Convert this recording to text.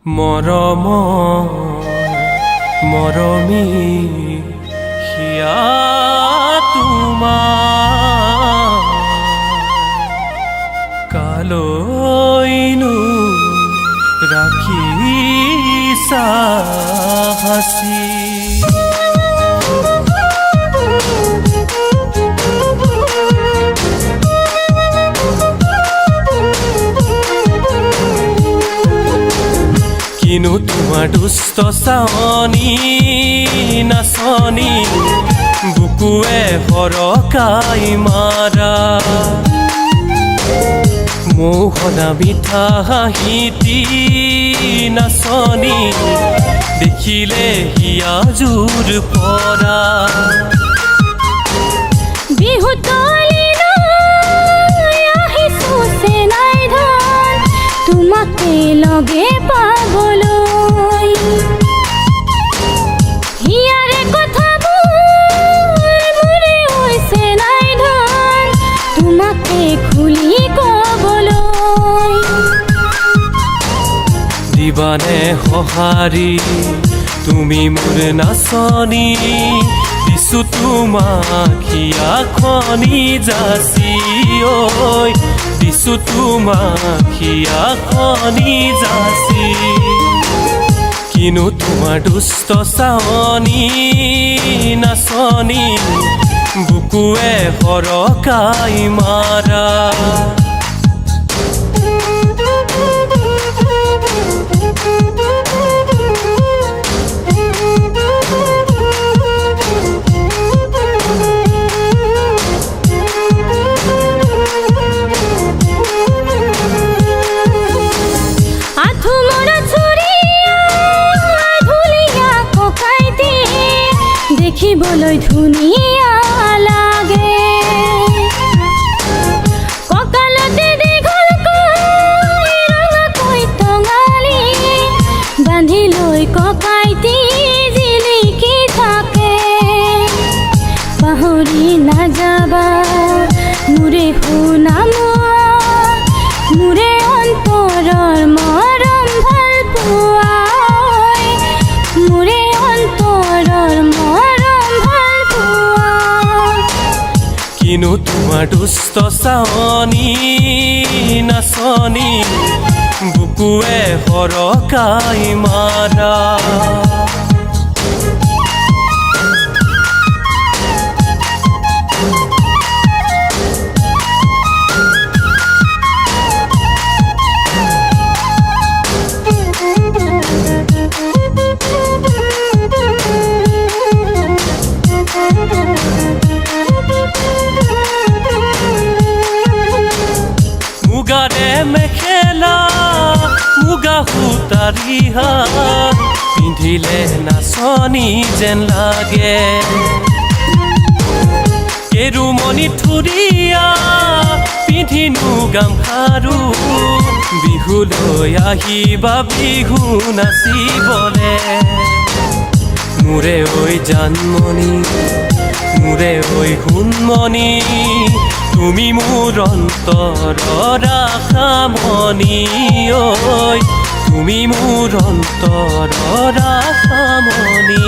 মৰম মৰমী হিয়া তোমাৰ কালৈনো ৰাখিছা হাচি কিনো তোমাৰ দুষ্ট চাৱনী নাচনী বুকুৱে সৰকাই মাৰা মোহনা মিঠা হাঁহিতি নাচনী দেখিলে হিয়া জোৰ পৰা তোমাকে লগে পাবলৈ হিয়াৰে কথাবোৰ মোৰে হৈছে নাই ধন তোমাকে খুলি কবলৈ দিবানে সঁহাৰি তুমি মোৰ নাচনী দিছো তোমাক হিয়াখনি যাচি ঐ দিছো তোমাক হিয়াখনি যাচি কিনো তোমাৰ দুষ্ট চাৱনী নাচনী বুকুৱে সৰকাই মাৰা দেখিবলৈ ধুনীয়া লাগে কঁকালতে দীঘলকৈ ৰঙাকৈ টঙালি বান্ধি লৈ ককাইটি জিলিকি থাকে পাহৰি নাযাবা মোৰে সুনামোৱা মোৰে অন্তৰৰ মৰম ভাল পোৱা মোৰে অন্তৰৰ কিনো তোমাৰ দুষ্ট চাৱনী নাচনী বুকুৱে সৰকাই মাৰা মুগাৰে মেখেলা মুগা সূতাৰ ৰিহাত পিন্ধিলে নাচনী যেন লাগে কেৰুমণি থুৰীয়া পিন্ধিনো গামখাৰু বিহুলৈ আহিবা বিহু নাচিবলে মোৰে ঐ জানমণি মোৰে ঐ সোণমণি তুমি মোৰ অন্তৰৰ আশামণি ঐ তুমি মোৰ অন্তৰৰ আশামণি